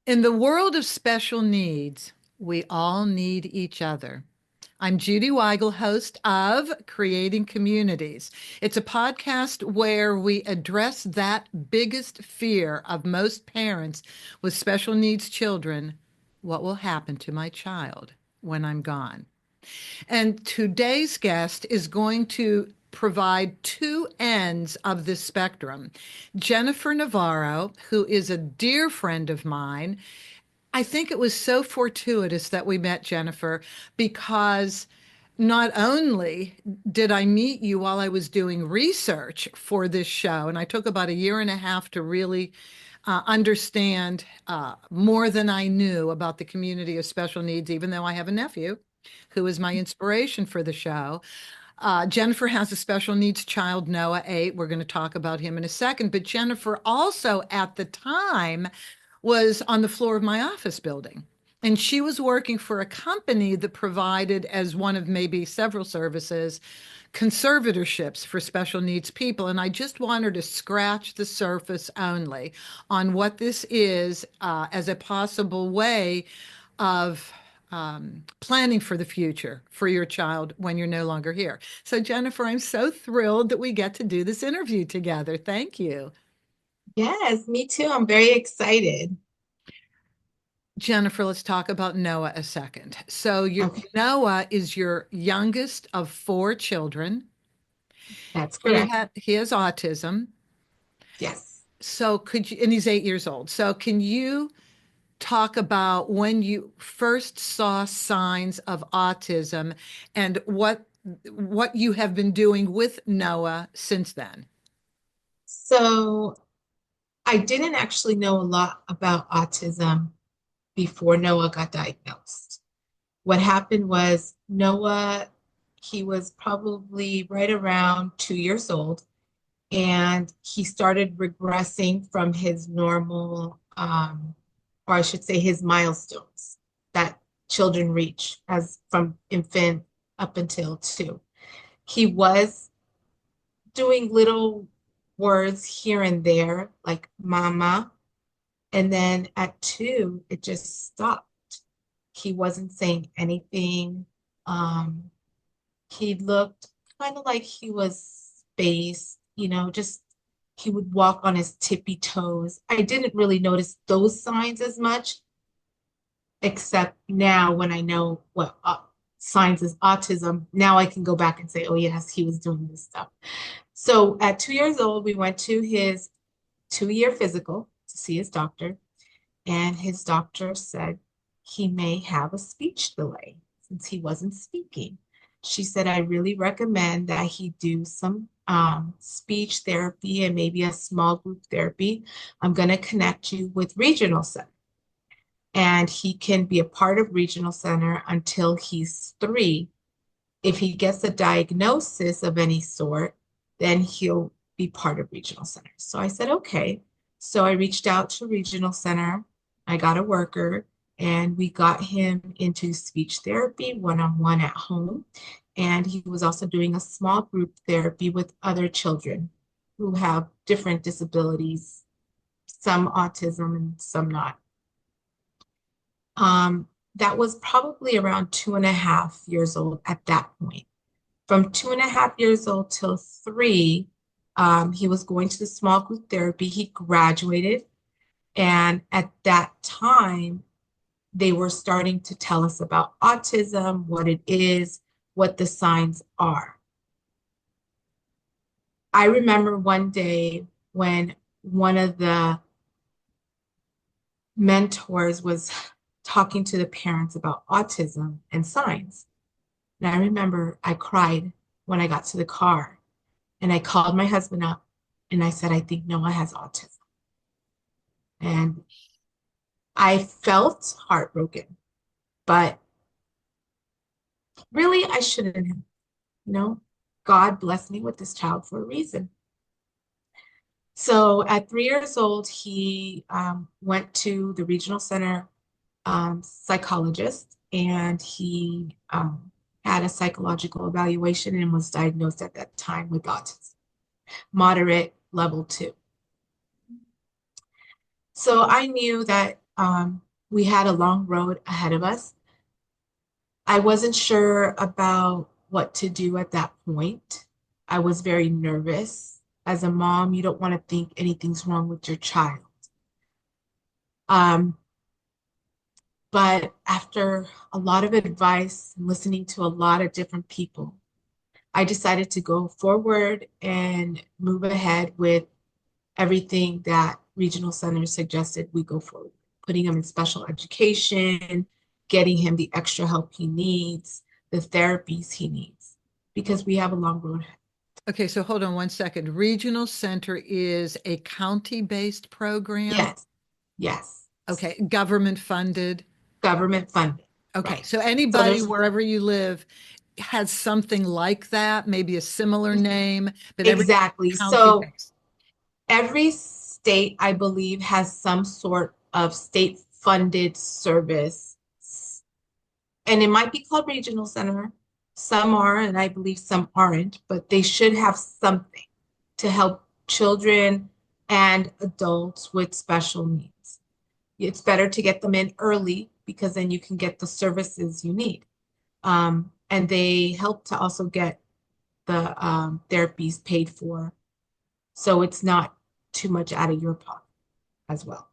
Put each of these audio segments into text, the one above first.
In the world of special needs, we all need each other. I'm Judy Weigel, host of Creating Communities. It's a podcast where we address that biggest fear of most parents with special needs children. What will happen to my child when I'm gone? And today's guest is going to provide two ends of this spectrum. Jennifer Navarro, who is a dear friend of mine. I think it was so fortuitous that we met, Jennifer, because not only did I meet you while I was doing research for this show, and I took about a year and a half to really understand more than I knew about the community of special needs, even though I have a nephew who is my inspiration for the show. Jennifer has a special needs child, Noah, 8. We're going to talk about him in a second. But Jennifer also, at the time, was on the floor of my office building. And she was working for a company that provided, as one of maybe several services, conservatorships for special needs people. And I just want her to scratch the surface only on what this is as a possible way of planning for the future for your child when you're no longer here. So, Jennifer, I'm so thrilled that we get to do this interview together. Thank you. Yes, me too. I'm very excited. Jennifer, let's talk about Noah a second. So, Okay, Noah is your youngest of four children. that's He correct. he has autism. Yes. So, and he's 8 years old. So, can you talk about when you first saw signs of autism and what you have been doing with Noah since then? So I didn't actually know a lot about autism before Noah got diagnosed. What happened was Noah, he was probably right around 2 years old, and he started regressing from his normal, or I should say his milestones that children reach as from infant up until 2. He was doing little words here and there, like mama. And then at 2, it just stopped. He wasn't saying anything. Um, he looked kind of like he was spaced, just he would walk on his tippy toes. I didn't really notice those signs as much, except now when I know what signs is autism, now I can go back and say, oh, yes, he was doing this stuff. So at 2 years old, we went to his 2-year physical to see his doctor, and his doctor said he may have a speech delay since he wasn't speaking. She said, I really recommend that he do some speech therapy and maybe a small group therapy. I'm going to connect you with regional center, and he can be a part of regional center until he's 3. If he gets a diagnosis of any sort, then he'll be part of regional center. So I said, okay. So I reached out to regional center. I got a worker, and we got him into speech therapy one-on-one at home. And he was also doing a small group therapy with other children who have different disabilities, some autism and some not. Um, that was probably around 2.5 years old at that point. From 2.5 years old till 3, he was going to the small group therapy. He graduated. And at that time, they were starting to tell us about autism, what it is, what the signs are. I remember one day when one of the mentors was talking to the parents about autism and signs. And I remember I cried when I got to the car, and I called my husband up and I said, I think Noah has autism. And I felt heartbroken, but really I shouldn't have. You know, God blessed me with this child for a reason. So at 3 years old, he went to the regional center psychologist, and he had a psychological evaluation and was diagnosed at that time with autism, moderate level 2. So I knew that We had a long road ahead of us. I wasn't sure about what to do at that point. I was very nervous. As a mom, you don't want to think anything's wrong with your child. Um, but after a lot of advice and listening to a lot of different people, I decided to go forward and move ahead with everything that regional centers suggested we go forward, putting him in special education, getting him the extra help he needs, the therapies he needs, because we have a long road ahead. Okay, so hold on one second. Regional Center is a county-based program. Yes, yes, Okay, government funded. government funded, Okay, right. so So anybody there's wherever you live has something like that, maybe a similar name, but everything exactly. So county-based. every state, I believe, has some sort of state funded service, and it might be called regional center. Some are, and I believe some aren't, but they should have something to help children and adults with special needs. It's better to get them in early because then you can get the services you need. And they help to also get the therapies paid for. So it's not too much out of your pocket as well.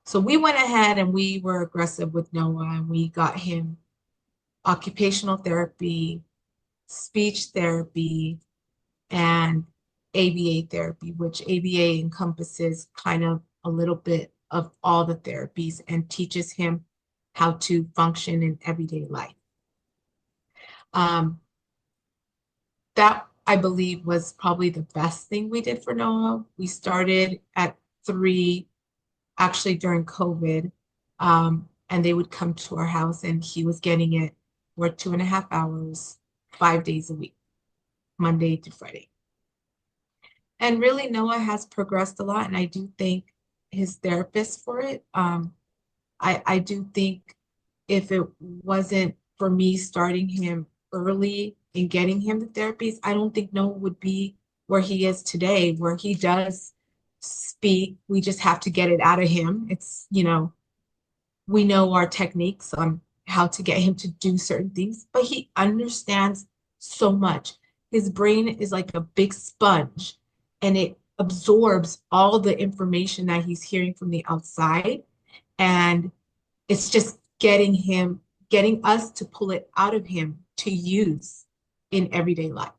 So we went ahead and we were aggressive with Noah and we got him occupational therapy, speech therapy, and ABA therapy, which ABA encompasses kind of a little bit of all the therapies and teaches him how to function in everyday life. Um, that I believe was probably the best thing we did for Noah. We started at 3, actually during COVID, and they would come to our house and he was getting it for 2.5 hours, 5 days a week, Monday to Friday. And really, Noah has progressed a lot, and I do thank his therapist for it. I do think if it wasn't for me starting him early and getting him the therapies, I don't think Noah would be where he is today, where he does speak. We just have to get it out of him. We know our techniques on how to get him to do certain things, but he understands so much. His brain is like a big sponge and it absorbs all the information that he's hearing from the outside. And it's just getting us to pull it out of him to use in everyday life.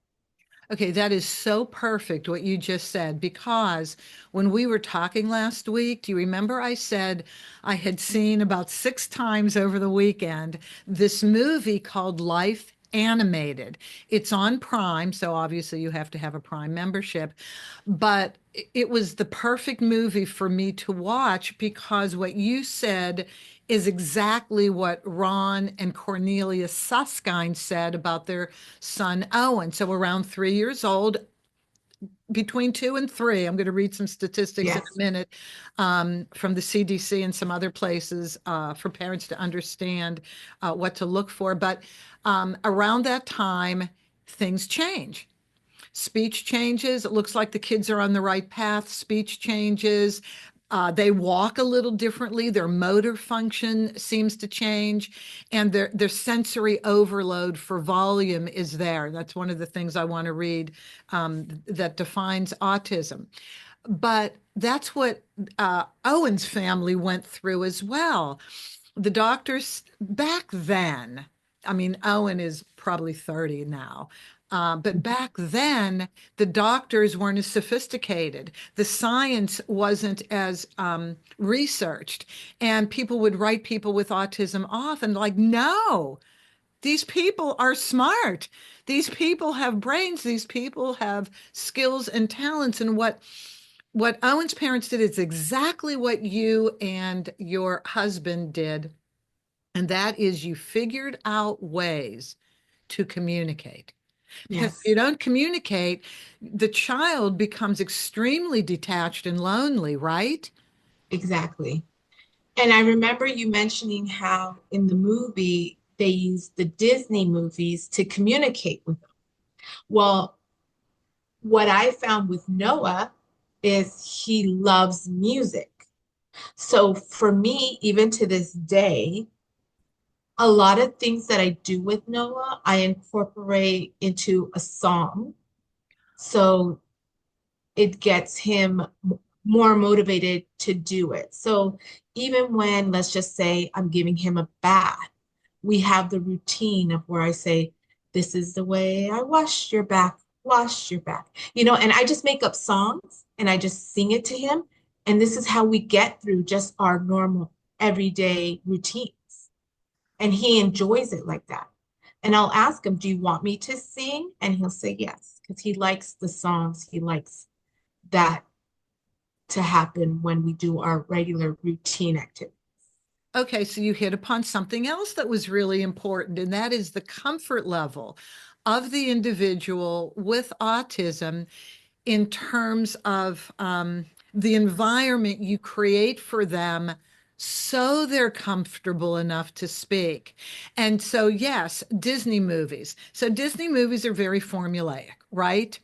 Okay, that is so perfect what you just said, because when we were talking last week, do you remember I said I had seen about 6 times over the weekend this movie called Life Animated? It's on Prime, so obviously you have to have a Prime membership, but it was the perfect movie for me to watch because what you said is exactly what Ron and Cornelia Susskind said about their son Owen. So around 3 years old, between 2 and 3, I'm going to read some statistics in a Yes, minute from the CDC and some other places for parents to understand what to look for. But around that time, things change. Speech changes. It looks like the kids are on the right path. Speech changes. They walk a little differently. Their motor function seems to change, and their sensory overload for volume is there. That's one of the things I want to read that defines autism. But that's what Owen's family went through as well. The doctors back then, I mean, Owen is probably 30 now. But back then, the doctors weren't as sophisticated. The science wasn't as researched. And people would write people with autism off and like, no, these people are smart. These people have brains. These people have skills and talents. And what Owen's parents did is exactly what you and your husband did, and that is you figured out ways to communicate. Because if you yes, don't communicate, the child becomes extremely detached and lonely, right? exactly. And I remember you mentioning how in the movie they used the Disney movies to communicate with them. Well, what I found with Noah is he loves music. So for me, even to this day, a lot of things that I do with Noah, I incorporate into a song. So it gets him more motivated to do it. So even when, let's just say, I'm giving him a bath, we have the routine of where I say, this is the way I wash your back, and I just make up songs and I just sing it to him. And this is how we get through just our normal everyday routines. And he enjoys it like that. And I'll ask him, do you want me to sing? And he'll say yes, because he likes the songs. He likes that to happen when we do our regular routine activity. Okay, so you hit upon something else that was really important, and that is the comfort level of the individual with autism in terms of the environment you create for them so they're comfortable enough to speak. And so, yes, Disney movies. So, Disney movies are very formulaic, right?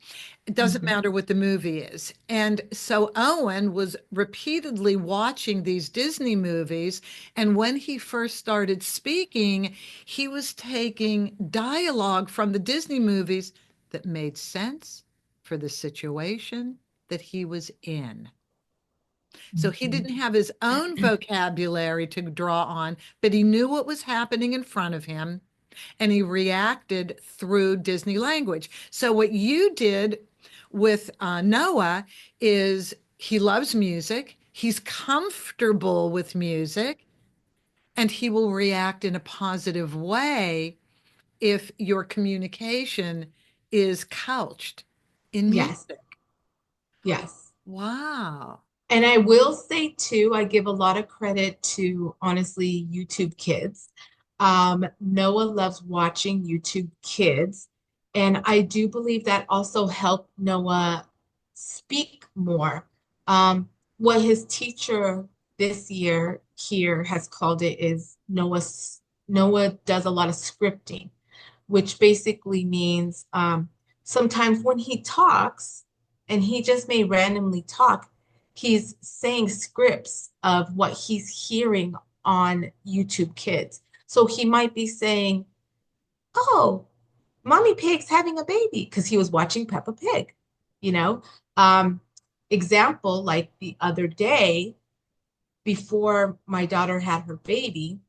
It doesn't Mhm. matter what the movie is. And so, Owen was repeatedly watching these Disney movies. And when he first started speaking, he was taking dialogue from the Disney movies that made sense for the situation that he was in. So he Mhm. didn't have his own vocabulary to draw on, but he knew what was happening in front of him and he reacted through Disney language. So what you did with Noah is he loves music, he's comfortable with music, and he will react in a positive way if your communication is couched in Yes, music. yes. Wow. And I will say too, I give a lot of credit to honestly YouTube Kids. Noah loves watching YouTube Kids, and I do believe that also helped Noah speak more. Um, what his teacher this year here has called it is Noah does a lot of scripting, which basically means sometimes when he talks, and he just may randomly talk, he's saying scripts of what he's hearing on YouTube Kids. So he might be saying, "Oh, Mommy Pig's having a baby," because he was watching Peppa Pig, you know? Um, Example, like the other day, before my daughter had her baby,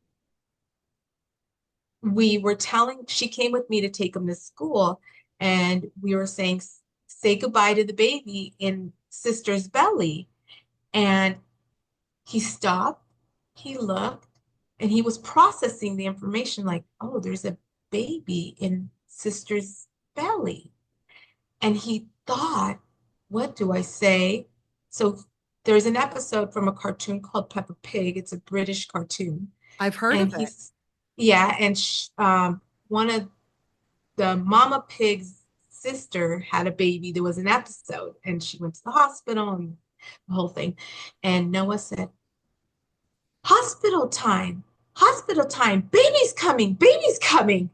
she came with me to take him to school, and we were saying, say goodbye to the baby in sister's belly. And he stopped, he looked, and he was processing the information like, oh, there's a baby in sister's belly. And he thought, what do I say? So there's an episode from a cartoon called Peppa Pig. It's a British cartoon. I've heard And of it. he's, yeah, and one of the Mama Pig's sister had a baby. There was an episode, and she went to the hospital and the whole thing. And Noah said, hospital time, baby's coming.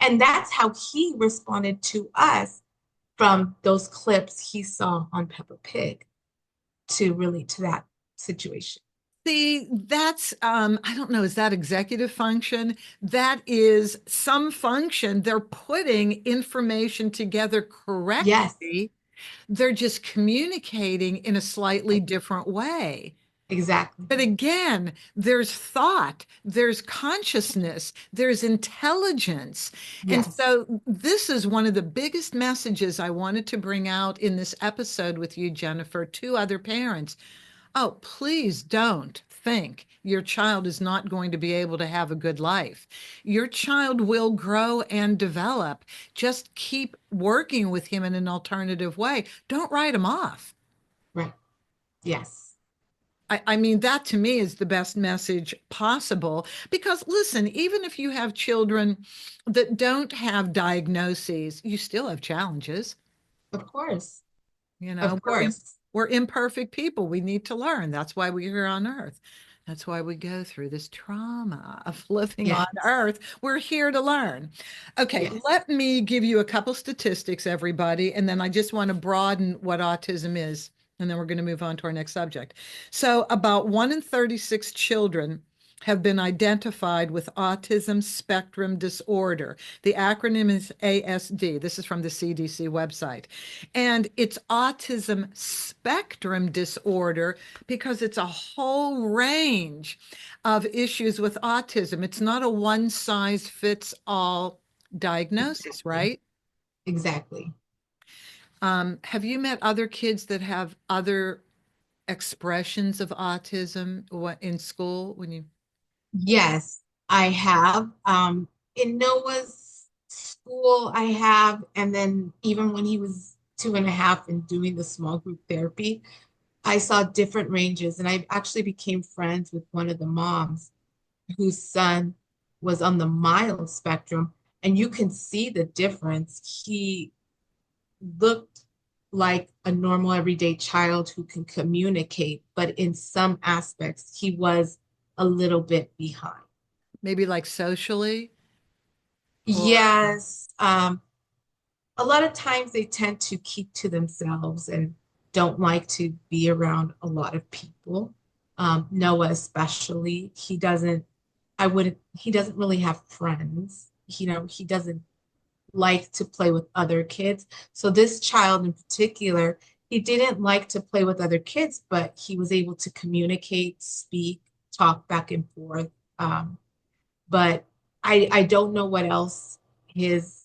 And that's how he responded to us from those clips he saw on Peppa Pig to relate to that situation. See, that's, I don't know, is that executive function? That is some function. They're putting information together Yes, correctly. They're just communicating in a slightly different way. exactly. But again, there's thought, there's consciousness, there's intelligence. And Yes, so, this is one of the biggest messages I wanted to bring out in this episode with you, Jennifer, to other parents. Oh, please don't think your child is not going to be able to have a good life. Your child will grow and develop. Just keep working with him in an alternative way. Don't write him off. right. Yes, I mean, that to me is the best message possible because listen, even if you have children that don't have diagnoses, you still have challenges. of course. You know, Of course. we're imperfect people. We need to learn. That's why we're here on earth. That's why we go through this trauma of living on Yes, earth. We're here to learn. Okay, yes. let me give you a couple statistics, everybody, and then I just want to broaden what autism is. And then we're going to move on to our next subject. So, about 1 in 36 children have been identified with autism spectrum disorder. The acronym is ASD. This is from the CDC website. And it's autism spectrum disorder because it's a whole range of issues with autism. It's not a one size fits all diagnosis, Exactly. right? Exactly. Have you met other kids that have other expressions of autism in school when you? Yes, I have. In Noah's school, I have, and then even when he was 2.5 and doing the small group therapy, I saw different ranges, and I actually became friends with one of the moms whose son was on the mild spectrum, and you can see the difference. He looked like a normal everyday child who can communicate, but in some aspects, he was a little bit behind. Maybe like socially or Yes, a lot of times they tend to keep to themselves and don't like to be around a lot of people. Noah especially, he doesn't really have friends. He doesn't like to play with other kids. So this child in particular, he didn't like to play with other kids, but he was able to communicate, speak, talk back and forth. But I don't know what else his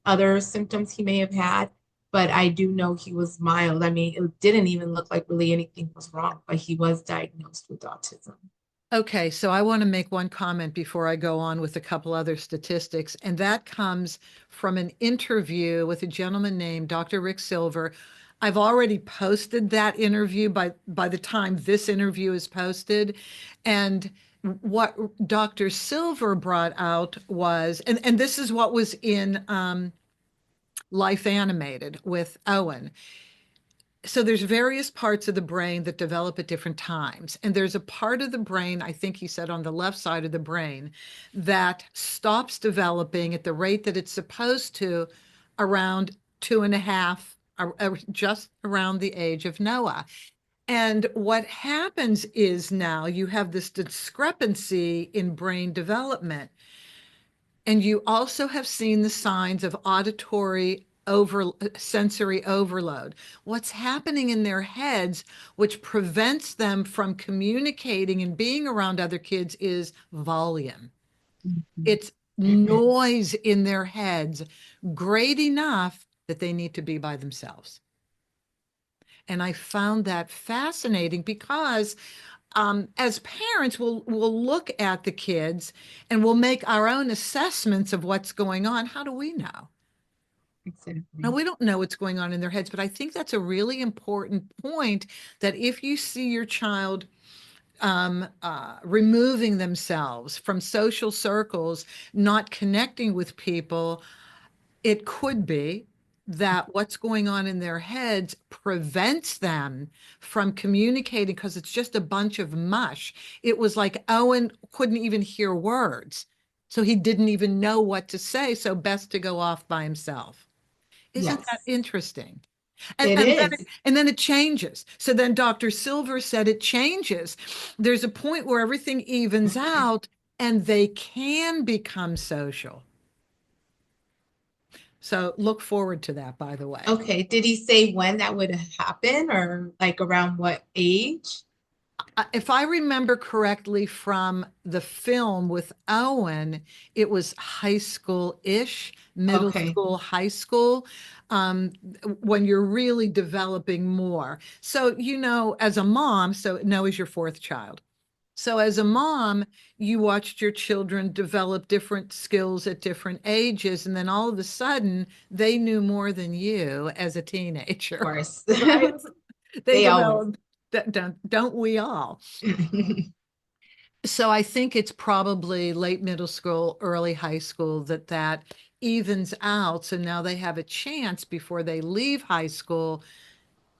other symptoms he may have had, but I do know he was mild. I mean, it didn't even look like really anything was wrong, but he was diagnosed with autism. okay, so I want to make one comment before I go on with a couple other statistics, and that comes from an interview with a gentleman named Dr. Rick Silver. I've already posted that interview by the time this interview is posted. And what Dr. Silver brought out was, and this is what was in Life Animated with Owen. So there's various parts of the brain that develop at different times. And there's a part of the brain, I think he said on the left side of the brain, that stops developing at the rate that it's supposed to around 2.5, just around the age of Noah. And what happens is now you have this discrepancy in brain development. And you also have seen the signs of auditory sensory overload. What's happening in their heads, which prevents them from communicating and being around other kids, is volume. Mhm. It's noise in their heads, great enough that they need to be by themselves. And I found that fascinating because as parents, we'll look at the kids and we'll make our own assessments of what's going on. How do we know? Now, Exactly. we don't know what's going on in their heads, but I think that's a really important point that if you see your child removing themselves from social circles, not connecting with people, it could be that what's going on in their heads prevents them from communicating because it's just a bunch of mush. It was like Owen couldn't even hear words. So he didn't even know what to say. So best to go off by himself. Isn't that Yes, interesting? And, it and then it, is. and then it changes. So then Dr. Silver said it changes. There's a point where everything evens out and they can become social. So look forward to that, by the way. Okay. Did he say when that would happen or like around what age? If I remember correctly from the film with Owen, it was high school-ish, middle Okay. school, high school, um, when you're really developing more. So, as a mom, so Noah's your fourth child. So as a mom, you watched your children develop different skills at different ages, and then all of a sudden, they knew more than you as a Of teenager, course. right? They They always. developed, don't we all? So I think it's probably late middle school, early high school that evens out. So now they have a chance before they leave high school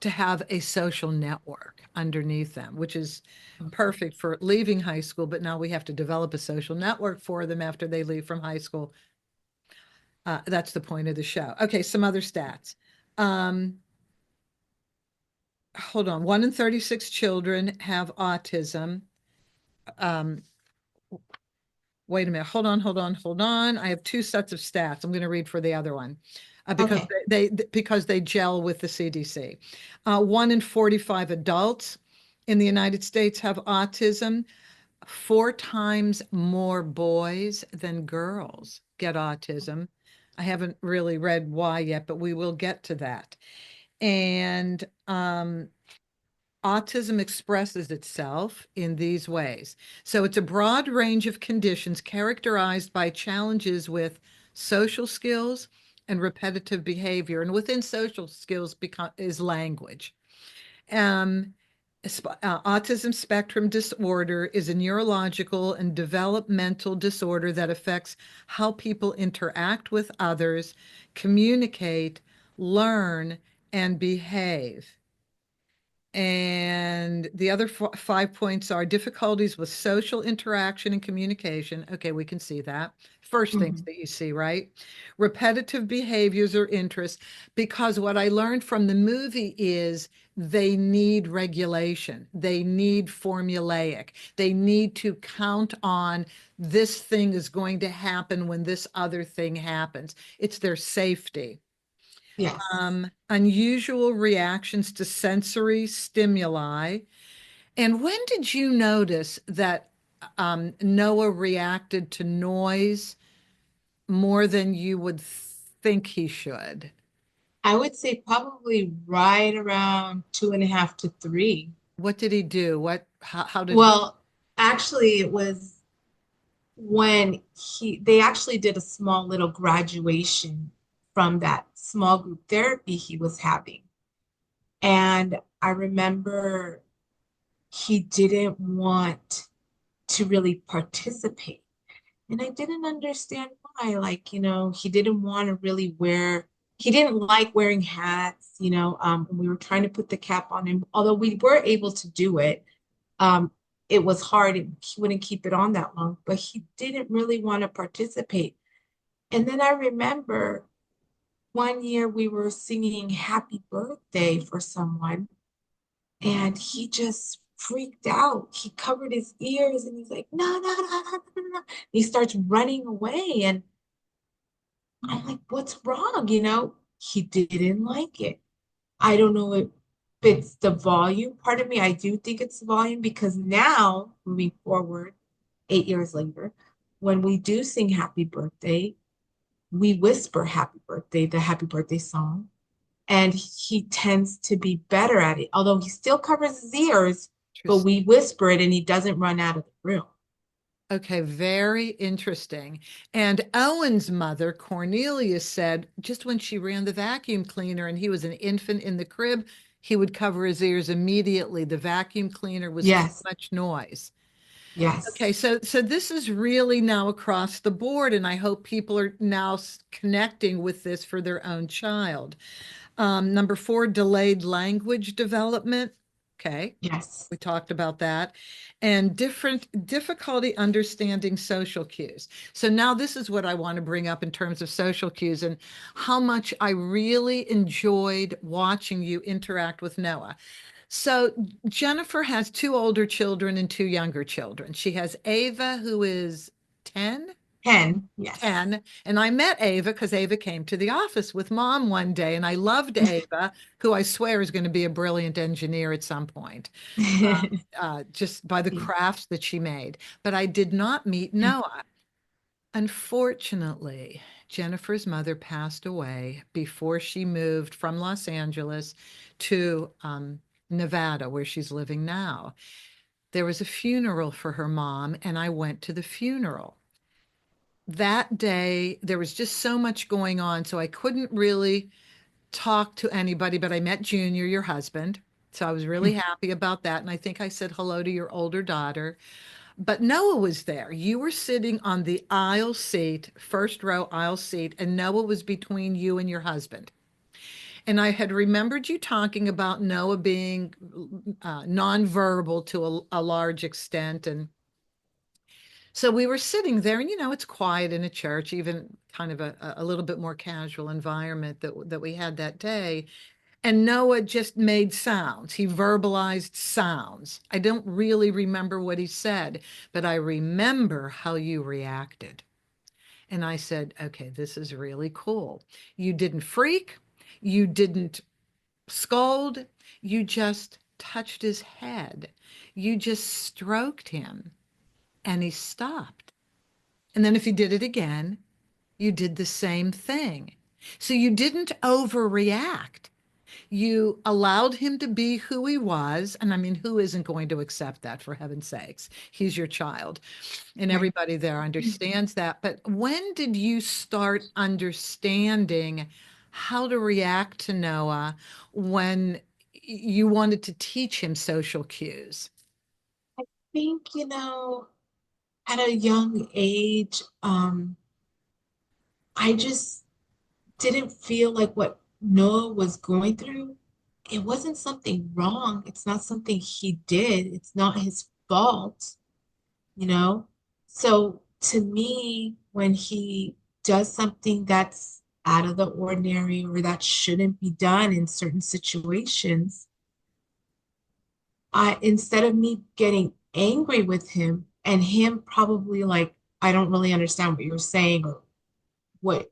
to have a social network underneath them, which is Okay. perfect for leaving high school. But now we have to develop a social network for them after they leave from high school. That's the point of the show. Okay, some other stats. Um, hold on, 1 in 36 children have autism. Um, Wait a minute. Hold on, hold on, hold on. I have two sets of stats. I'm going to read for the other one because Okay. because they gel with the CDC. 1 in 45 adults in the United States have autism. 4 times more boys than girls get autism. I haven't really read why yet, but we will get to that. And autism expresses itself in these ways. So it's a broad range of conditions characterized by challenges with social skills and repetitive behavior. And within social skills is language. Um, Autism spectrum disorder is a neurological and developmental disorder that affects how people interact with others, communicate, learn, and behave. And the other 5 points are difficulties with social interaction and communication. Okay, we can see that. First things Mhm. that you see, right? Repetitive behaviors or interests, because what I learned from the movie is they need regulation. They need formulaic. They need to count on this thing is going to happen when this other thing happens. It's their safety. Yes. Unusual reactions to sensory stimuli. And when did you notice that Noah reacted to noise more than you would think he should? I would say probably right around 2.5 to 3. What did he do? How did he? Well, actually, it was when they actually did a small little graduation from that small group therapy he was having. And I remember he didn't want to really participate. And I didn't understand why. Like, he didn't want to really he didn't like wearing hats, and we were trying to put the cap on him. Although we were able to do it, um, it was hard. He wouldn't keep it on that long, but he didn't really want to participate. And then I remember one year we were singing happy birthday for someone, and he just freaked out. He covered his ears and he's like, no, no, no, no, no, no. No." He starts running away. And I'm like, what's wrong? He didn't like it. I don't know if it's the volume. Part of me, I do think it's the volume because now, moving forward, 8 years later, when we do sing happy birthday, we whisper happy birthday, the happy birthday song, and he tends to be better at it. Although he still covers his ears, but we whisper it and he doesn't run out of the room. Okay, very interesting. And Owen's mother, Cornelia, said just when she ran the vacuum cleaner and he was an infant in the crib, he would cover his ears immediately. The vacuum cleaner was too Yes, much noise. Okay, yes, so this is really now across the board, and I hope people are now connecting with this for their own child. Number 4, delayed language development. Okay, yes. we talked about that. And different difficulty understanding social cues. So now this is what I want to bring up in terms of social cues and how much I really enjoyed watching you interact with Noah. So Jennifer has 2 older children and 2 younger children. She has Ava, who is 10. 10, yes. 10. And I met Ava because Ava came to the office with mom one day. And I loved Ava, who I swear is going to be a brilliant engineer at some point, just by the crafts that she made. But I did not meet Noah. Unfortunately, Jennifer's mother passed away before she moved from Los Angeles to Nevada, where she's living now. There was a funeral for her mom, and I went to the funeral. That day, there was just so much going on, so I couldn't really talk to anybody, but I met Junior, your husband. So I was really happy about that. And I think I said hello to your older daughter. But Noah was there. You were sitting on the aisle seat, first row aisle seat, and Noah was between you and your husband. And I had remembered you talking about Noah being nonverbal to a large extent. And so we were sitting there, and it's quiet in a church, even kind of a little bit more casual environment that we had that day. And Noah just made sounds. He verbalized sounds. I don't really remember what he said, but I remember how you reacted. And I said, okay, this is really cool. You didn't freak. You didn't scold. You just touched his head. You just stroked him and he stopped. And then if he did it again, you did the same thing. So you didn't overreact. You allowed him to be who he was. And I mean, who isn't going to accept that, for heaven's sakes? He's your child. And Right. everybody there understands that. But when did you start understanding how to react to Noah when you wanted to teach him social cues? I think, at a young age, I just didn't feel like what Noah was going through, it wasn't something wrong. It's not something he did. It's not his fault, you know? So to me, when he does something that's out of the ordinary or that shouldn't be done in certain situations, instead of me getting angry with him and him probably like, I don't really understand what you're saying or what,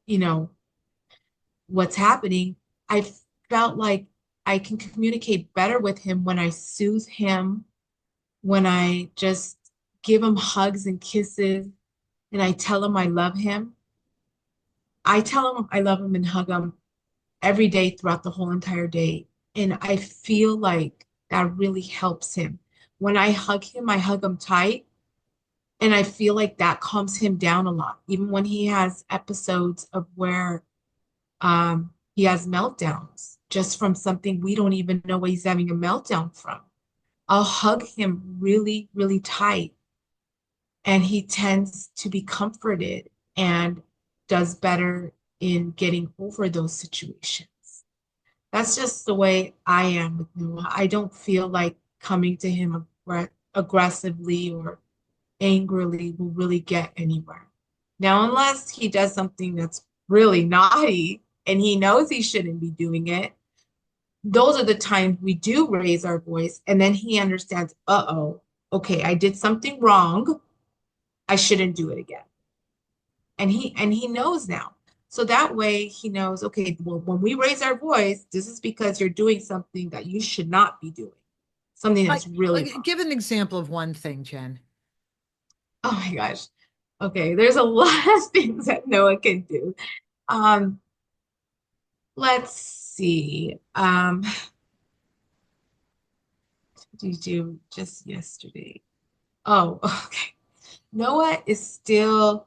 what's happening, I felt like I can communicate better with him when I soothe him, when I just give him hugs and kisses, and I tell him I love him. I tell him I love him and hug him every day throughout the whole entire day. And I feel like that really helps him. When I hug him tight, and I feel like that calms him down a lot, even when he has episodes of where he has meltdowns just from something we don't even know what he's having a meltdown from. I'll hug him really, really tight, and he tends to be comforted and does better in getting over those situations. That's just the way I am with Noah. I don't feel like coming to him aggressively or angrily will really get anywhere. Now, unless he does something that's really naughty and he knows he shouldn't be doing it, those are the times we do raise our voice. And then he understands, uh-oh, okay, I did something wrong. I shouldn't do it again. And he knows now. So that way he knows, okay, well, when we raise our voice, this is because you're doing something that you should not be doing, something Like, that's really like, wrong. give an example of one thing, Jen. Oh my gosh. Okay, there's a lot of things that Noah can do. Um, let's see. What did you do just yesterday? Oh, okay. Noah is still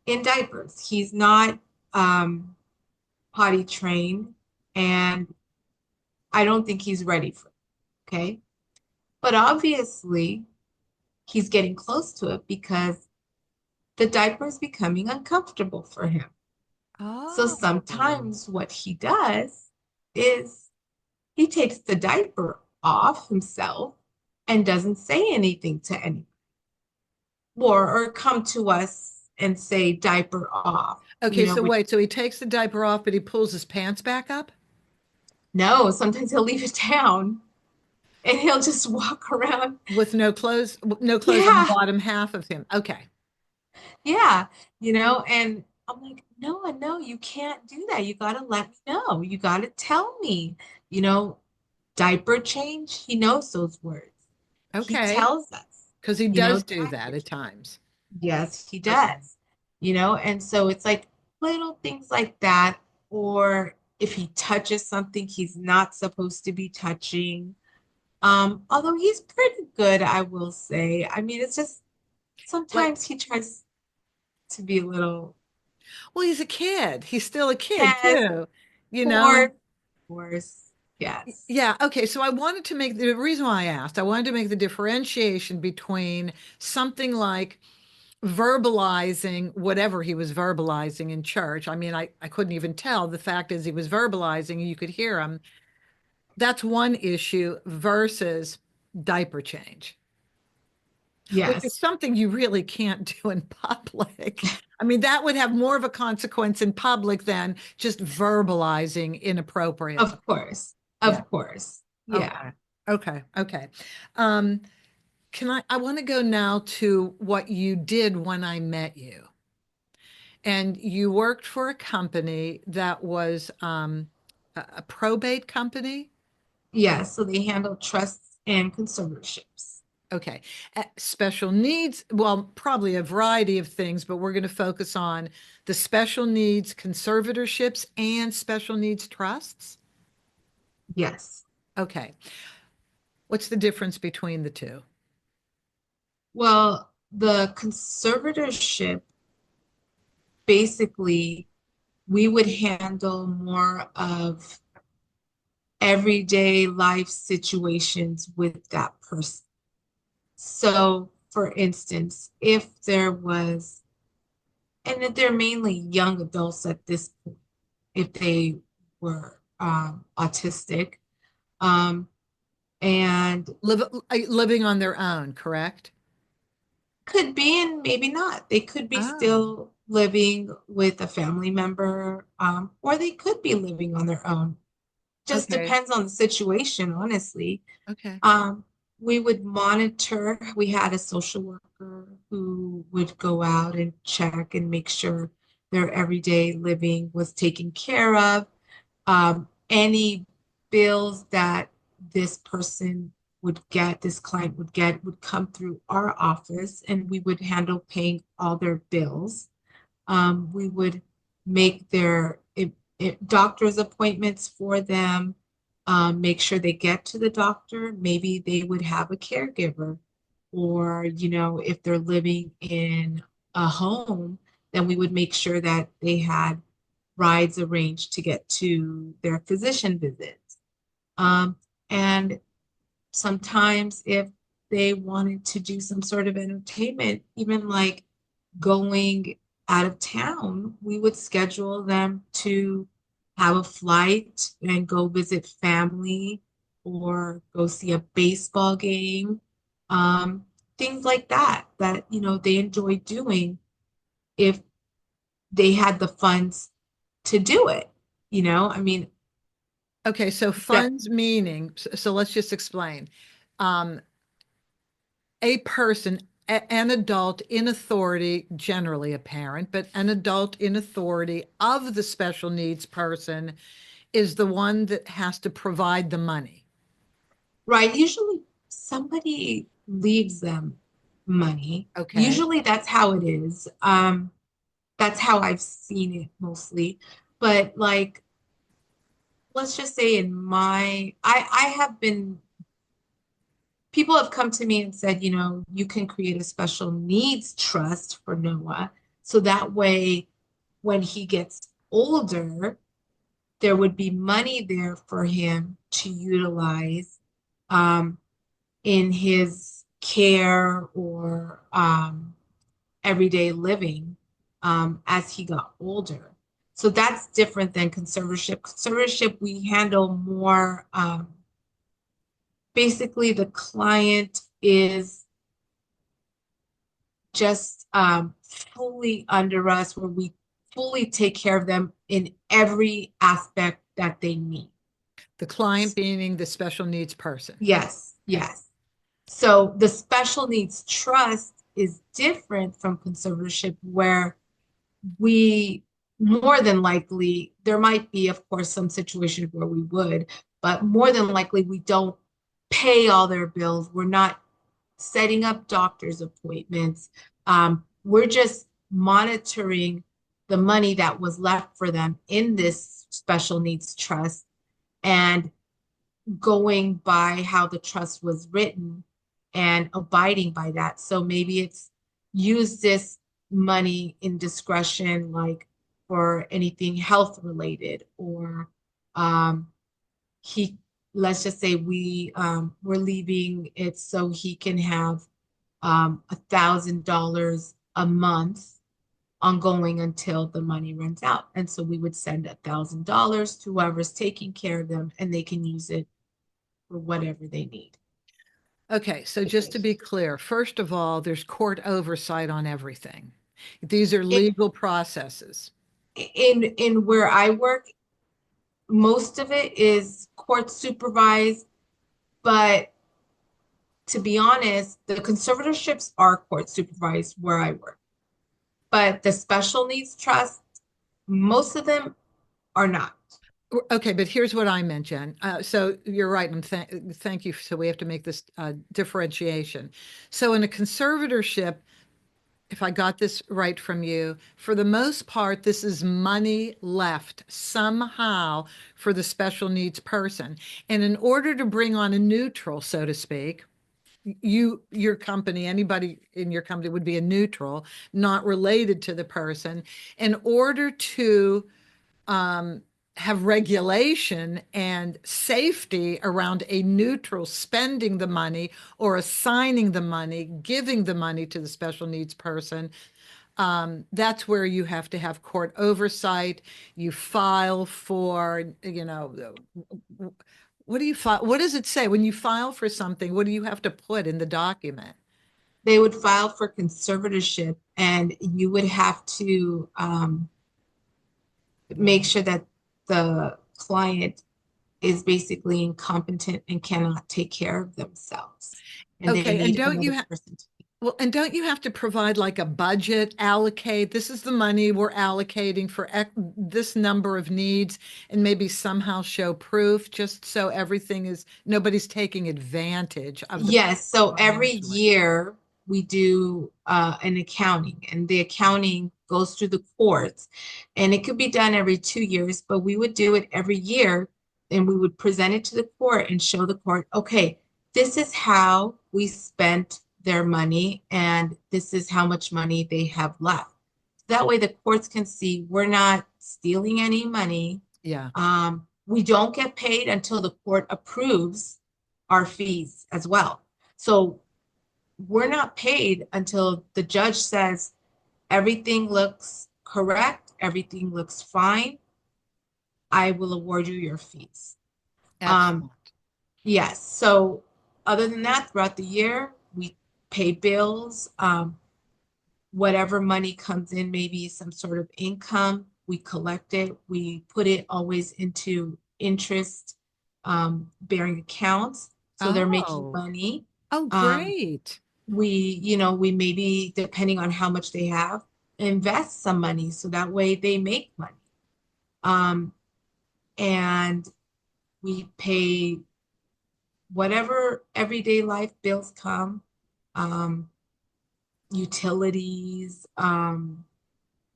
in diapers. He's not um potty trained, and I don't think he's ready for it. Okay. But obviously, he's getting close to it because the diaper is becoming uncomfortable for him. So Oh, sometimes what he does is he takes the diaper off himself and doesn't say anything to anyone or come to us and say diaper off. okay. So wait, so he takes the diaper off, but he pulls his pants back up No, sometimes he'll leave it down and he'll just walk around. with no clothes on the Yeah, bottom half of him. Okay. yeah, and I'm like, Noah, no, you can't do that. You got to let me know. You got to tell me, you know, diaper change. He knows those words. He Okay. tells us, Because he does do diaper that at change. times. Yes, he Okay. does. And so it's like little things like that. Or if he touches something he's not supposed to be touching. Although he's pretty good, I will say. I mean, it's just Like, sometimes he tries to be a little, well, he's a kid. He's still a kid yes, too, you know? of course, yes, Yeah. Okay. So I wanted to make the reason why I asked, I wanted to make the differentiation between something like verbalizing whatever he was verbalizing in church. I mean, I couldn't even tell. The fact is, he was verbalizing, you could hear him. That's one issue versus diaper change, which is yes, something you really can't do in public. I mean, that would have more of a consequence in public than just verbalizing inappropriate. of course. Yeah. Of course. Yeah. Okay. Okay. Okay. Um, I want to go now to what you did when I met you. And you worked for a company that was a probate company. Yeah. So they handle trusts and conservatorships. Okay. Special needs, well, probably a variety of things, but we're going to focus on the special needs conservatorships and special needs trusts. Yes. Okay. What's the difference between the two? Well, the conservatorship, basically, we would handle more of everyday life situations with that person. So, for instance, if there was, and they're mainly young adults at this point, if they were autistic, um, and Living on their own, correct? could be and maybe not. They could be Oh, still living with a family member, or they could be living on their own. Just okay. depends on the situation, honestly. Okay. Um, we would monitor. We had a social worker who would go out and check and make sure their everyday living was taken care of. Any bills that this person would get, this client would get, would come through our office, and we would handle paying all their bills. We would make their doctor's appointments for them, make sure they get to the doctor. Maybe they would have a caregiver, or, if they're living in a home, then we would make sure that they had rides arranged to get to their physician visits. Um, and sometimes if they wanted to do some sort of entertainment, even like going out of town, we would schedule them to have a flight and go visit family or go see a baseball game. Um, Things like that, they enjoy doing if they had the funds to do it. I mean, Okay, so that funds meaning, so let's just explain. Um, a person, an adult in authority, generally a parent, but an adult in authority of the special needs person is the one that has to provide the money. right, usually somebody leaves them money. Okay. Usually that's how it is. That's how I've seen it mostly. But like, let's just say I have been, people have come to me and said, you can create a special needs trust for Noah. So that way, when he gets older, there would be money there for him to utilize um, in his care or everyday living as he got older. So that's different than conservatorship. Conservatorship, we handle more, basically, the client is just fully under us, where we fully take care of them in every aspect that they need. The client being the special needs person. Yes, Okay. yes. So the special needs trust is different from conservatorship, where we more than likely, there might be, of course, some situations where we would, but more than likely, we don't pay all their bills. We're not setting up doctor's appointments. We're just monitoring the money that was left for them in this special needs trust and going by how the trust was written and abiding by that. So maybe it's use this money in discretion, like for anything health related, or um, he, let's just say we're leaving it so he can have $1,000 a month ongoing until the money runs out. And so we would send $1,000 to whoever's taking care of them, and they can use it for whatever they need. Okay, so just to be clear, first of all, there's court oversight on everything. These are It, legal processes. in where I work, Most of it is court supervised, but to be honest, the conservatorships are court supervised where I work. But the special needs trust, most of them are not. Okay, but here's what I meant, Jen. So you're right, and thank you. So we have to make this differentiation. So in a conservatorship, if I got this right from you, for the most part, this is money left somehow for the special needs person. And in order to bring on a neutral, so to speak, your company, anybody in your company would be a neutral, not related to the person, in order to um, have regulation and safety around a neutral spending the money or assigning the money, giving the money to the special needs person. That's where you have to have court oversight. You file for, what do you file? What does it say when you file for something? What do you have to put in the document? They would file for conservatorship, and you would have to make sure that the client is basically incompetent and cannot take care of themselves, and they Okay, and need don't you another have person to. well, and don't you have to provide like a budget, allocate, this is the money we're allocating for this number of needs, and maybe somehow show proof, just so everything is, nobody's taking advantage of the Yes, so every financially. year we do an accounting, and the accounting goes through the courts, and it could be done every 2 years, but we would do it every year, and we would present it to the court and show the court, okay, this is how we spent their money, and this is how much money they have left. That way the courts can see we're not stealing any money. Yeah. We don't get paid until the court approves our fees as well. So we're not paid until the judge says everything looks correct, everything looks fine. I will award you your fees. Um, Excellent. yes. So other than that, throughout the year, we pay bills. Whatever money comes in, maybe some sort of income, we collect it. We put it always into interest bearing accounts. So they're making Oh, money. oh, Um, great. we maybe, depending on how much they have, invest some money so that way they make money. Um, and we pay whatever everyday life bills come, um, utilities,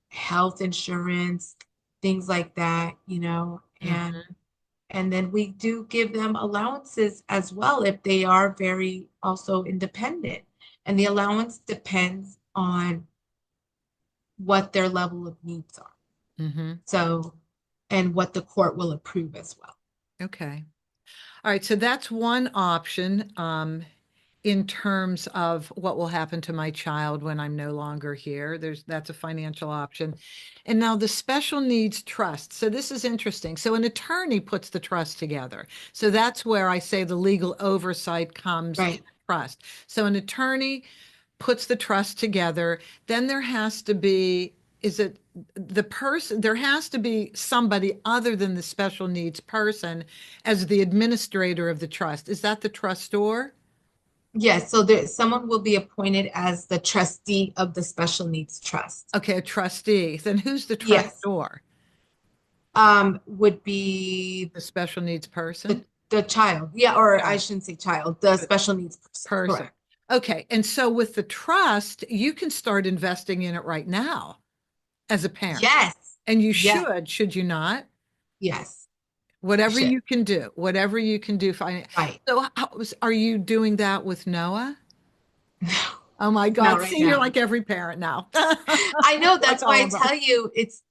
health insurance, things like that, Mhm. and then we do give them allowances as well if they are very also independent. And the allowance depends on what their level of needs are. Mhm. So, and what the court will approve as well. Okay. All right, so that's one option. In terms of what will happen to my child when I'm no longer here. That's a financial option. And now the special needs trust. So this is interesting. So an attorney puts the trust together. So that's where I say the legal oversight comes to Right. the trust. So an attorney puts the trust together. Then there has to be, is it the person, there has to be somebody other than the special needs person as the administrator of the trust. Is that the trustor? Yes, so there someone will be appointed as the trustee of the special needs trust. Okay, a trustee. Then who's the Yes. trustor? Would be The special needs person? the child. Yeah, or I Yeah, shouldn't say child, the the special needs person. person. Correct. Okay, and so with the trust, you can start investing in it right now as a parent. Yes. And you Yes. should you not? Yes. You Whatever should. you can do, whatever you can do. Right. So are you doing that with Noah? Oh my Not God. right See, you're now. like every parent now. I know, Like that's why all I of them. tell you it's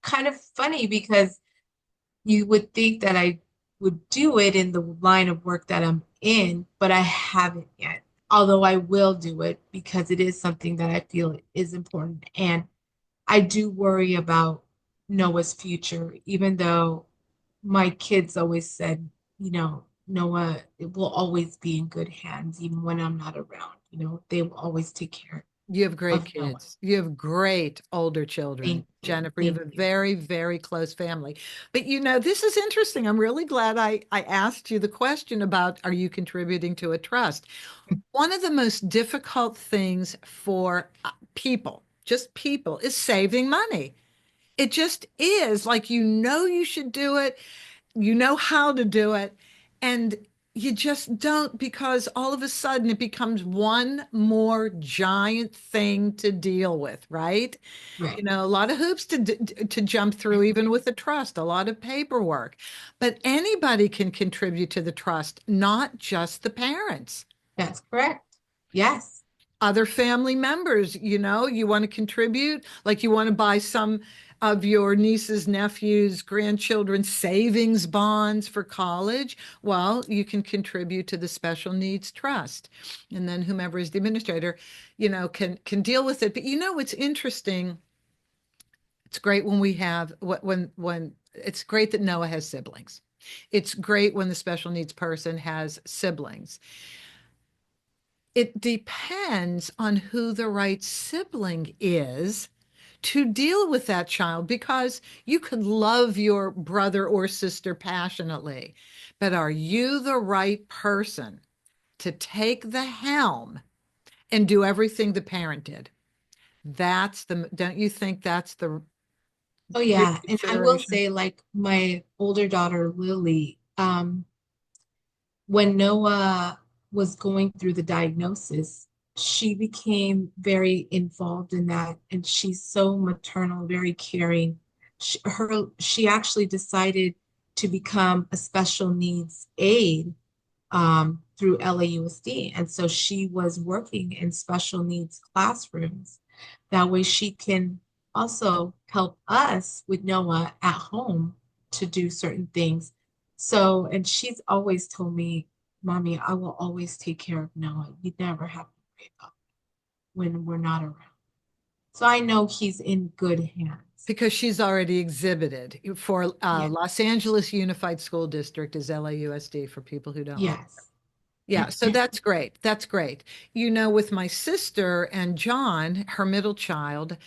kind of funny because you would think that I would do it in the line of work that I'm in, but I haven't yet. Although I will do it because it is something that I feel is important. And I do worry about Noah's future, even though my kids always said, Noah, it will always be in good hands, even when I'm not around. They will always take care. You have great of Noah. kids. You have great older children, Thank you. Jennifer. You have Thank a you. very, very close family. But this is interesting. I'm really glad I asked you the question about are you contributing to a trust? One of the most difficult things for people, just people, is saving money. It just is like you should do it, you know how to do it, and you just don't because all of a sudden it becomes one more giant thing to deal with, right? Right. A lot of hoops to jump through, even with a trust, a lot of paperwork. But anybody can contribute to the trust, not just the parents. That's correct. Yes. Other family members, you want to contribute, like you want to buy some of your nieces, nephews, grandchildren's savings bonds for college. Well, you can contribute to the special needs trust. And then whomever is the administrator, can deal with it. But it's interesting. It's great when we have when it's great that Noah has siblings. It's great when the special needs person has siblings. It depends on who the right sibling is to deal with that child because you could love your brother or sister passionately, but are you the right person to take the helm and do everything the parent did? Don't you think that's the Oh big yeah. And I will consideration? say, like my older daughter Lily, when Noah was going through the diagnosis, she became very involved in that, and she's so maternal, very caring. She actually decided to become a special needs aide through LAUSD, and so she was working in special needs classrooms. That way, she can also help us with Noah at home to do certain things. So, and she's always told me, Mommy, I will always take care of Noah. You never have to worry about when we're not around. So I know he's in good hands. Because she's already exhibited for Yeah. Los Angeles Unified School District is LAUSD for people who don't know. Yes. Yeah, so that's great. That's great. With my sister and John, her middle child,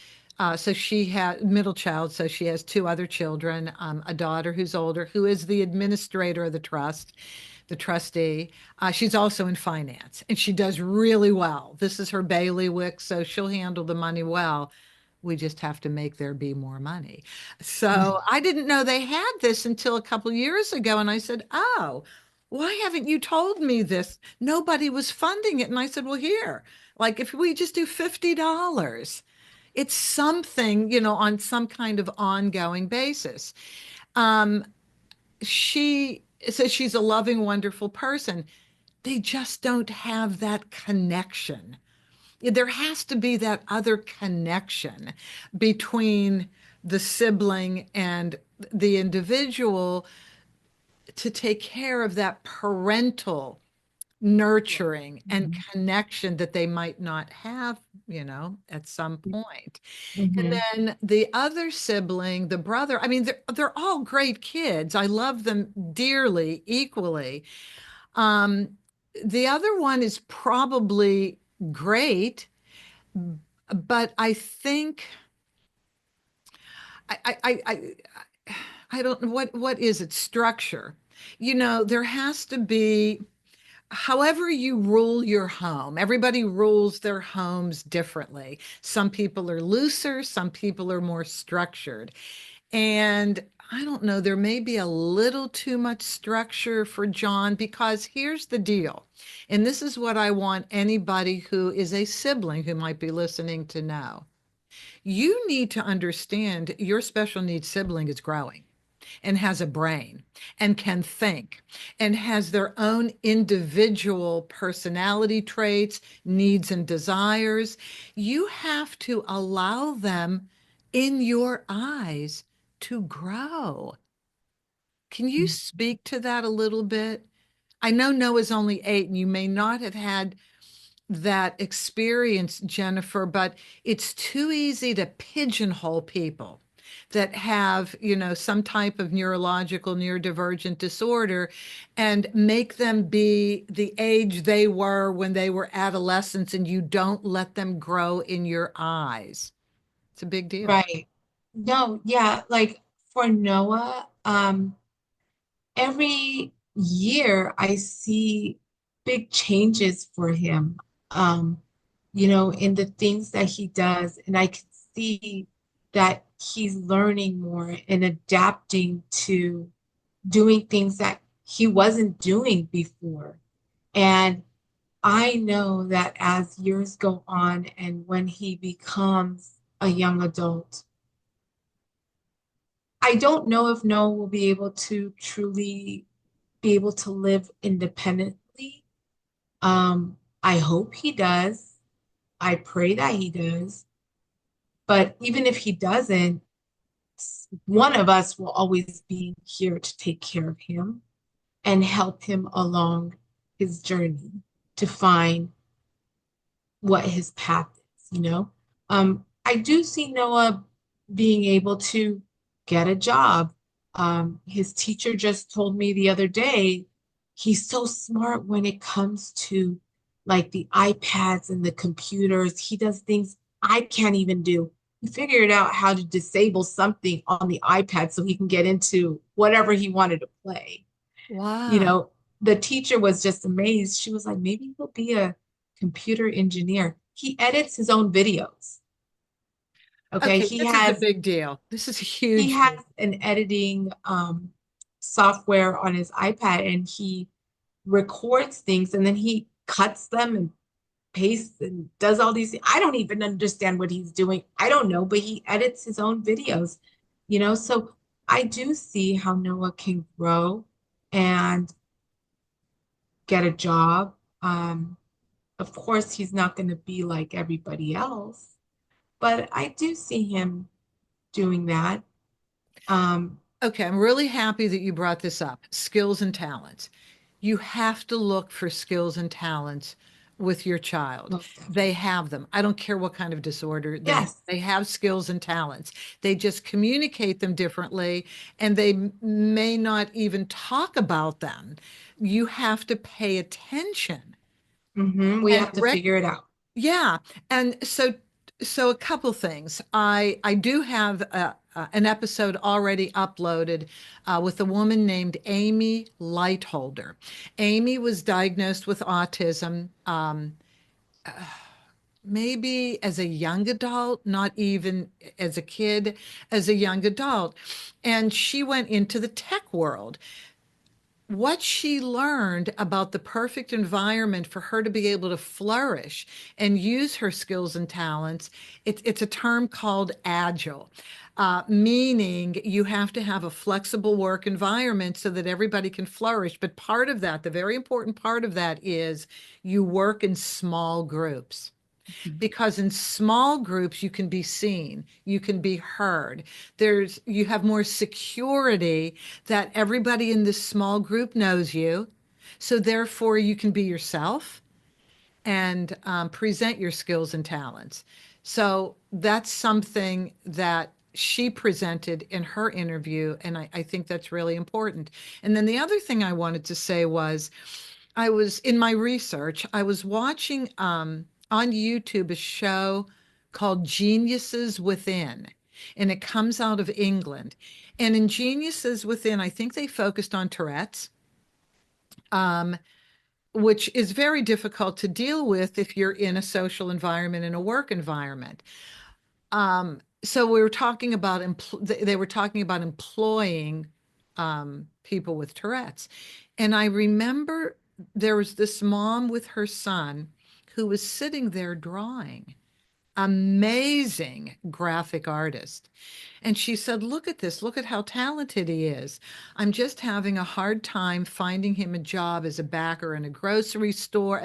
so she had middle child, so she has two other children, a daughter who's older, who is the administrator of the trust, the trustee. She's also in finance, and she does really well. This is her bailiwick, so she'll handle the money well. We just have to make there be more money. So I didn't know they had this until a couple years ago, and I said, "Oh, why haven't you told me this? Nobody was funding it." And I said, "Well, here, like if we just do $50, it's something, on some kind of ongoing basis." Um, she says she's a loving, wonderful person. They just don't have that connection. There has to be that other connection between the sibling and the individual to take care of that parental Yeah. nurturing and Mhm. connection that they might not have, at some point. And Mhm. then the other sibling, the brother, I mean, they're all great kids. I love them dearly, equally. Um, the other one is probably great, but I think I don't know what is it, structure. There has to be however you rule your home. Everybody rules their homes differently. Some people are looser, some people are more structured. And I don't know, there may be a little too much structure for John because here's the deal. And this is what I want anybody who is a sibling who might be listening to know. You need to understand your special needs sibling is growing and has a brain and can think and has their own individual personality traits, needs, and desires. You have to allow them in your eyes to grow. Can you speak to that a little bit? I know Noah's only 8 and you may not have had that experience, Jennifer, but it's too easy to pigeonhole people. that have, some type of neurological, neurodivergent disorder and make them be the age they were when they were adolescents, and you don't let them grow in your eyes. It's a big deal. Right. No, yeah, like for Noah, every year I see big changes for him, in the things that he does. And I can see that he's learning more and adapting to doing things that he wasn't doing before. And I know that as years go on and when he becomes a young adult, I don't know if Noah will be able to truly be able to live independently. I hope he does. I pray that he does. But even if he doesn't, one of us will always be here to take care of him and help him along his journey to find what his path is. I do see Noah being able to get a job. His teacher just told me the other day, he's so smart when it comes to like the iPads and the computers. He does things I can't even do. He figured out how to disable something on the iPad so he can get into whatever he wanted to play. You Wow. know, the teacher was just amazed. She was like, maybe he'll be a computer engineer. He edits his own videos. Okay. Okay, He this is a has big deal. This is a he huge has deal. an editing software on his iPad and he records things and then he cuts them and pastes and does all these things. I don't even understand what he's doing. I don't know, but he edits his own videos. So I do see how Noah can grow and get a job. Of course, he's not going to be like everybody else, but I do see him doing that. Um, Okay, I'm really happy that you brought this up. Skills and talents. You have to look for skills and talents with your child. Most They definitely. have them. I don't care what kind of disorder they have. Yes. They have skills and talents. They just communicate them differently, and they may not even talk about them. You have to pay attention We and have to figure it out. yeah, and so a couple things. I do have an episode already uploaded with a woman named Amy Lightholder. Amy was diagnosed with autism maybe as a young adult, not even as a kid, as a young adult, and she went into the tech world. What she learned about the perfect environment for her to be able to flourish and use her skills and talents, it's a term called agile, meaning you have to have a flexible work environment so that everybody can flourish. But part of that, the very important part of that is you work in small groups because in small groups you can be seen, you can be heard. You have more security that everybody in this small group knows you. So therefore you can be yourself and present your skills and talents. So that's something that she presented in her interview, and I think that's really important. And then the other thing I wanted to say was I was in my research, I was watching on YouTube a show called Geniuses Within, and it comes out of England. And in Geniuses Within, I think they focused on Tourette's, um, which is very difficult to deal with if you're in a social environment, in a work environment. So we were talking about they were talking about employing people with Tourette's. And I remember there was this mom with her son who was sitting there drawing. Amazing graphic artist. And she said, look at this. Look at how talented he is. I'm just having a hard time finding him a job as a backer in a grocery store.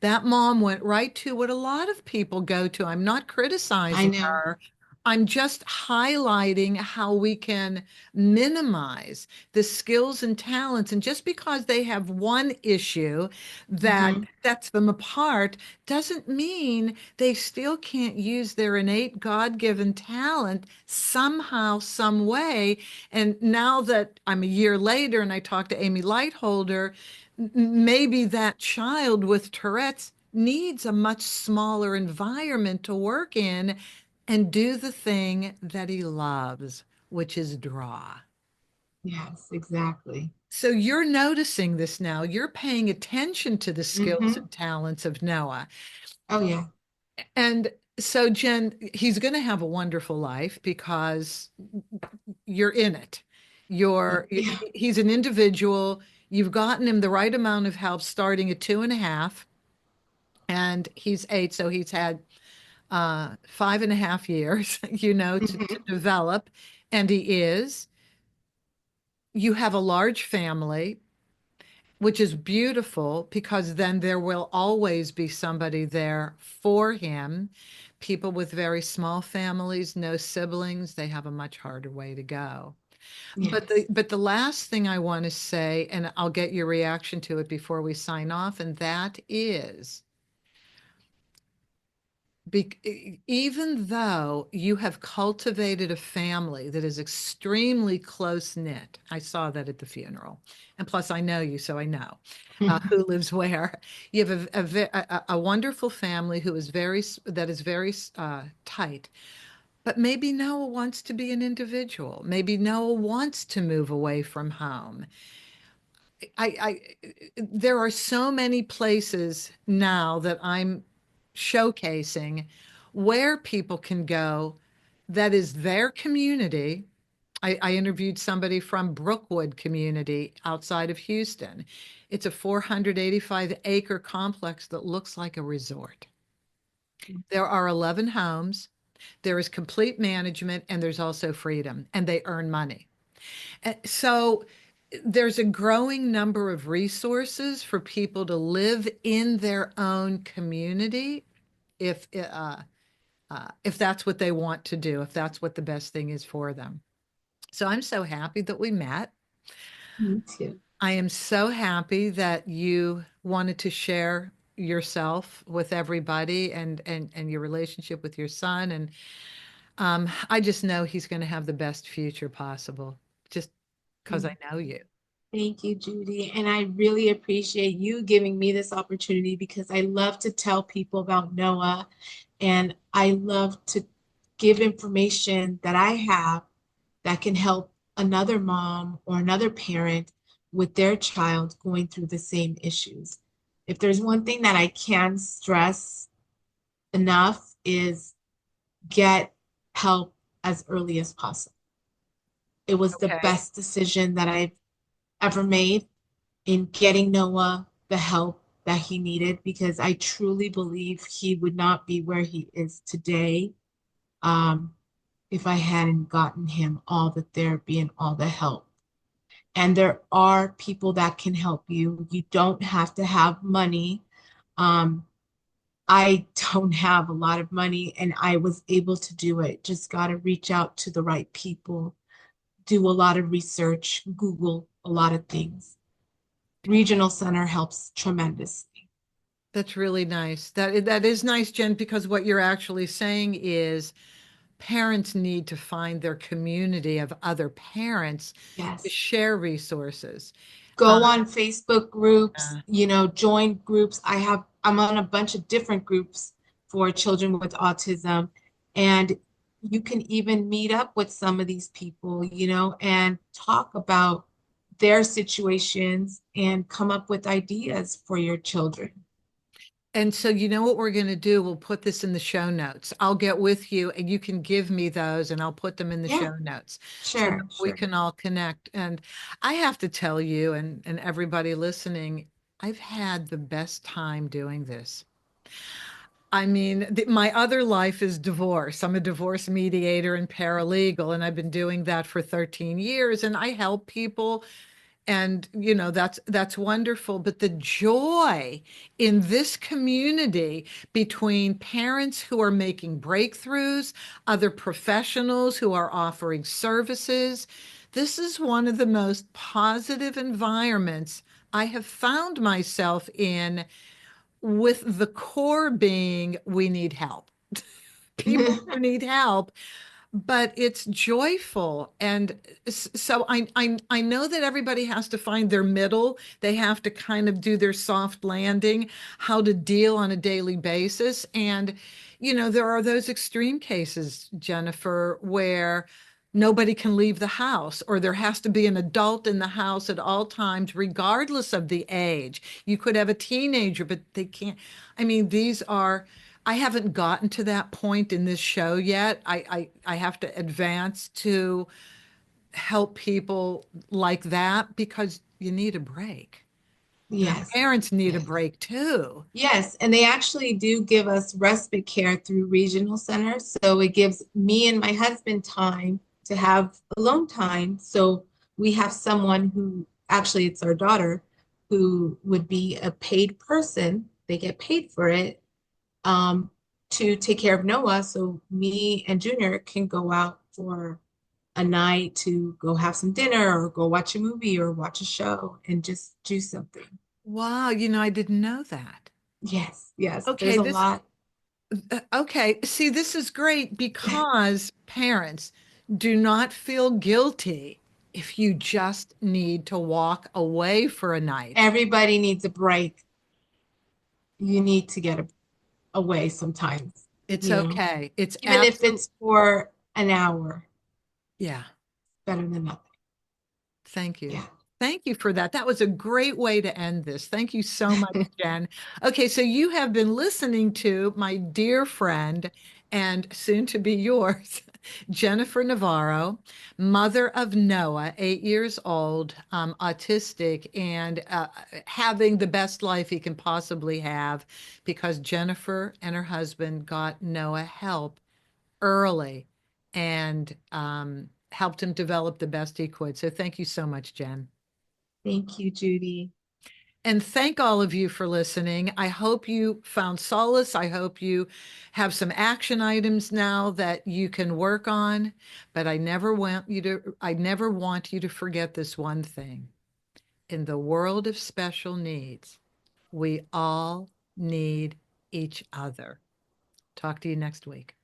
That mom went right to what a lot of people go to. I'm not I criticizing know. her. I'm just highlighting how we can minimize the skills and talents. And just because they have one issue that Hmm. sets them apart doesn't mean they still can't use their innate God-given talent somehow, some way. And now that I'm a year later and I talk to Amy Lightholder, maybe that child with Tourette's needs a much smaller environment to work in and do the thing that he loves, which is draw. Yes, exactly. So you're noticing this now. You're paying attention to the skills Hmm. and talents of Noah. Oh, yeah. And so, Jen, he's going to have a wonderful life because you're in it. Yeah. He's an individual. You've gotten him the right amount of help starting at 2.5, and he's 8. So he's had 5.5 years, to Hmm. develop. And he is. You have a large family, which is beautiful because then there will always be somebody there for him. People with very small families, no siblings, they have a much harder way to go. But the Yes. but the last thing I want to say, and I'll get your reaction to it before we sign off, and that is even though you have cultivated a family that is extremely close knit, I saw that at the funeral. And plus, I know you, so I know who lives where. You have a wonderful family that is very tight. But maybe Noah wants to be an individual. Maybe Noah wants to move away from home. There are so many places now that I'm showcasing where people can go that is their community. I interviewed somebody from Brookwood community outside of Houston. It's a 485-acre complex that looks like a resort. There are 11 homes. There is complete management and there's also freedom, and they earn money. So there's a growing number of resources for people to live in their own community if that's what they want to do, if that's what the best thing is for them. So I'm so happy that we met. Me too. I am so happy that you wanted to share yourself with everybody and your relationship with your son. And I just know he's going to have the best future possible just because I know you. Thank you, Judy. And I really appreciate you giving me this opportunity because I love to tell people about Noah and I love to give information that I have that can help another mom or another parent with their child going through the same issues. If there's one thing that I can stress enough is get help as early as possible. It was the Okay. best decision that I've ever made in getting Noah the help that he needed because I truly believe he would not be where he is today um, if I hadn't gotten him all the therapy and all the help. And there are people that can help you. You don't have to have money. Um, I don't have a lot of money and I was able to do it. Just got to reach out to the right people, do a lot of research, Google a lot of things. Regional center helps tremendously. That's really nice. That is nice, Jen, because what you're actually saying is parents need to find their community of other parents to Yes. share resources. Uh, Go on Facebook groups, join groups. I'm on a bunch of different groups for children with autism. And you can even meet up with some of these people, and talk about their situations and come up with ideas for your children. and so you know what we're going to do? We'll put this in the show notes. I'll get with you and you can give me those and I'll put them in the Yeah, show notes so that sure, we sure. can all connect. And I have to tell you and everybody listening, I've had the best time doing this. I mean, my other life is divorce. I'm a divorce mediator and paralegal, and I've been doing that for 13 years. And I help people And that's wonderful, but the joy in this community between parents who are making breakthroughs, other professionals who are offering services, this is one of the most positive environments I have found myself in, with the core being we need help. People who need help, but it's joyful. And so I know that everybody has to find their middle. They have to kind of do their soft landing, how to deal on a daily basis. And there are those extreme cases, Jennifer, where nobody can leave the house, or there has to be an adult in the house at all times, regardless of the age. You could have a teenager, but they can't. I mean, I haven't gotten to that point in this show yet. I have to advance to help people like that, because you need a break. And the Yes, parents need a yes. break too. Yes, and they actually do give us respite care through regional centers. So it gives me and my husband time to have alone time. So we have someone who, actually it's our daughter, who would be a paid person. They get paid for it, um, to take care of Noah. So me and Junior can go out for a night to go have some dinner or go watch a movie or watch a show and just do something. Wow, I didn't know that. Yes, yes, Okay, there's a this lot. okay, see, this is great, because parents, do not feel guilty if you just need to walk away for a night. Everybody needs a break. You need to get away sometimes, It's you know, okay. It's even if absolute. it's for an hour, Yeah. better than nothing. Thank you. Yeah. Thank you for that. That was a great way to end this. Thank you so much, Jen. Okay, so you have been listening to my dear friend and soon to be yours, Jennifer Navarro, mother of Noah, 8 years old, autistic, and having the best life he can possibly have, because Jennifer and her husband got Noah help early, and helped him develop the best he could. So thank you so much, Jen. Thank you, Judy. And thank all of you for listening. I hope you found solace. I hope you have some action items now that you can work on. But I never want you to forget this one thing. In the world of special needs, we all need each other. Talk to you next week.